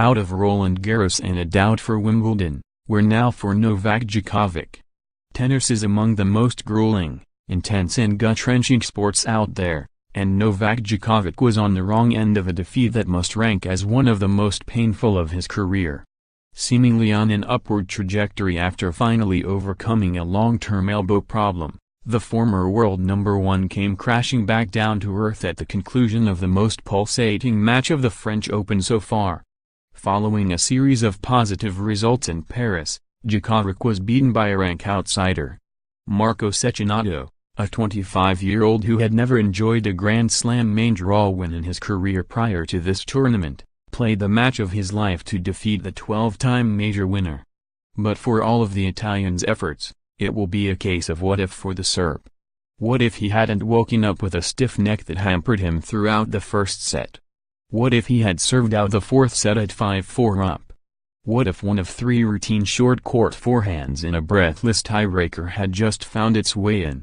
Out of Roland Garros and a doubt for Wimbledon, we're now for Novak Djokovic. Tennis is among the most grueling, intense and gut-wrenching sports out there, and Novak Djokovic was on the wrong end of a defeat that must rank as one of the most painful of his career. Seemingly on an upward trajectory after finally overcoming a long-term elbow problem, the former world number one came crashing back down to earth at the conclusion of the most pulsating match of the French Open so far. Following a series of positive results in Paris, Djokovic was beaten by a rank outsider. Marco Cecchinato, a 25-year-old who had never enjoyed a Grand Slam main draw win in his career prior to this tournament, played the match of his life to defeat the 12-time major winner. But for all of the Italian's efforts, it will be a case of what if for the Serb. What if he hadn't woken up with a stiff neck that hampered him throughout the first set? What if he had served out the fourth set at 5-4 up? What if one of three routine short-court forehands in a breathless tiebreaker had just found its way in?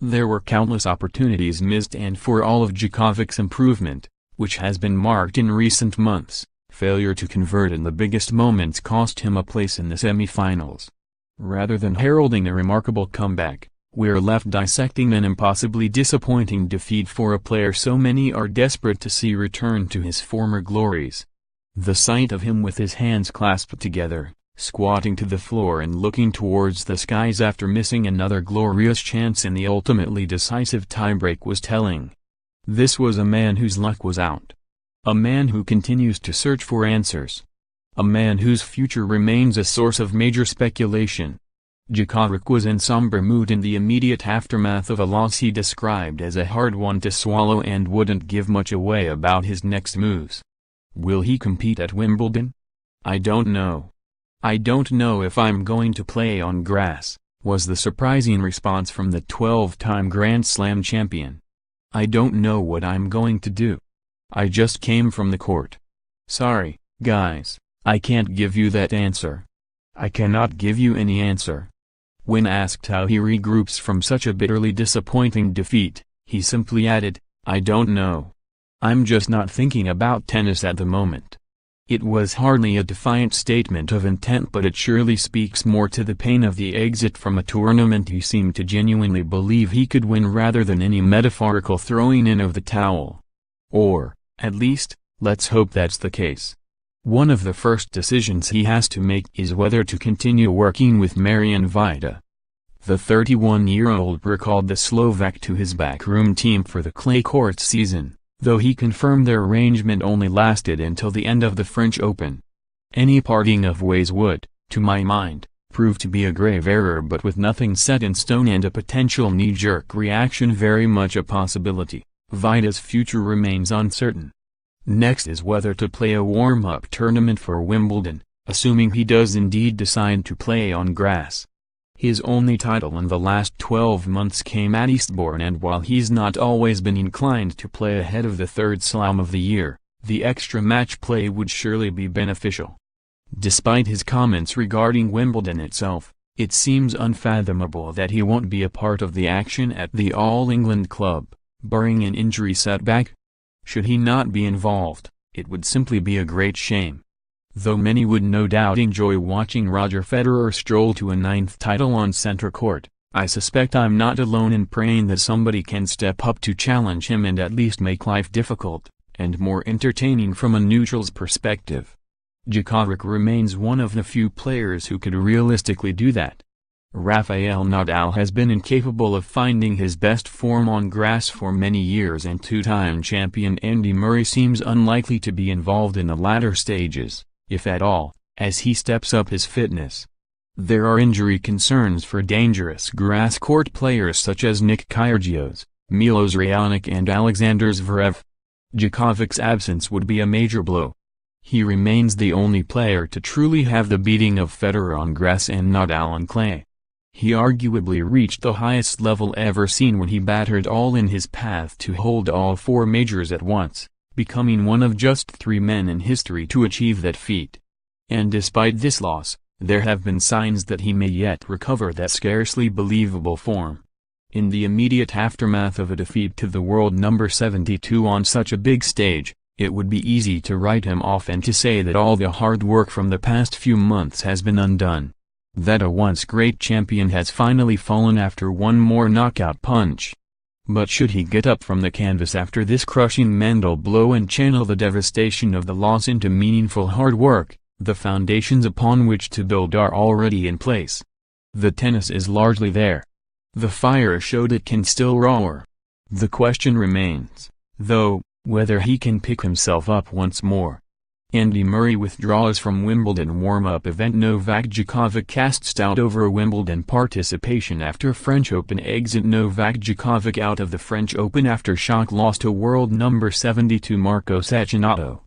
There were countless opportunities missed, and for all of Djokovic's improvement, which has been marked in recent months, failure to convert in the biggest moments cost him a place in the semi-finals. Rather than heralding a remarkable comeback, we're left dissecting an impossibly disappointing defeat for a player so many are desperate to see return to his former glories. The sight of him with his hands clasped together, squatting to the floor and looking towards the skies after missing another glorious chance in the ultimately decisive tiebreak was telling. This was a man whose luck was out. A man who continues to search for answers. A man whose future remains a source of major speculation. Djokovic was in somber mood in the immediate aftermath of a loss he described as a hard one to swallow and wouldn't give much away about his next moves. Will he compete at Wimbledon? I don't know. I don't know if I'm going to play on grass, was the surprising response from the 12-time Grand Slam champion. I don't know what I'm going to do. I just came from the court. Sorry, guys, I can't give you that answer. I cannot give you any answer. When asked how he regroups from such a bitterly disappointing defeat, he simply added, I don't know. I'm just not thinking about tennis at the moment. It was hardly a defiant statement of intent, but it surely speaks more to the pain of the exit from a tournament he seemed to genuinely believe he could win rather than any metaphorical throwing in of the towel. Or, at least, let's hope that's the case. One of the first decisions he has to make is whether to continue working with Marian Vida. The 31-year-old recalled the Slovak to his backroom team for the clay court season, though he confirmed their arrangement only lasted until the end of the French Open. Any parting of ways would, to my mind, prove to be a grave error, but with nothing set in stone and a potential knee-jerk reaction very much a possibility, Vida's future remains uncertain. Next is whether to play a warm-up tournament for Wimbledon, assuming he does indeed decide to play on grass. His only title in the last 12 months came at Eastbourne, and while he's not always been inclined to play ahead of the third slam of the year, the extra match play would surely be beneficial. Despite his comments regarding Wimbledon itself, it seems unfathomable that he won't be a part of the action at the All England Club, barring an injury setback. Should he not be involved, it would simply be a great shame. Though many would no doubt enjoy watching Roger Federer stroll to a 9th title on center court, I suspect I'm not alone in praying that somebody can step up to challenge him and at least make life difficult, and more entertaining from a neutral's perspective. Djokovic remains one of the few players who could realistically do that. Rafael Nadal has been incapable of finding his best form on grass for many years, and two-time champion Andy Murray seems unlikely to be involved in the latter stages, if at all, as he steps up his fitness. There are injury concerns for dangerous grass court players such as Nick Kyrgios, Milos Raonic and Alexander Zverev. Djokovic's absence would be a major blow. He remains the only player to truly have the beating of Federer on grass and Nadal on clay. He arguably reached the highest level ever seen when he battered all in his path to hold all four majors at once, becoming one of just 3 men in history to achieve that feat. And despite this loss, there have been signs that he may yet recover that scarcely believable form. In the immediate aftermath of a defeat to the world number 72 on such a big stage, It would be easy to write him off and to say that all the hard work from the past few months has been undone. That a once great champion has finally fallen after one more knockout punch. But should he get up from the canvas after this crushing mental blow and channel the devastation of the loss into meaningful hard work, the foundations upon which to build are already in place. The tennis is largely there. The fire showed it can still roar. The question remains, though, whether he can pick himself up once more. Andy Murray withdraws from Wimbledon warm-up event. Novak Djokovic casts doubt over Wimbledon participation after French Open exit. Novak Djokovic out of the French Open after shock loss to world number 72 Marco Cecchinato.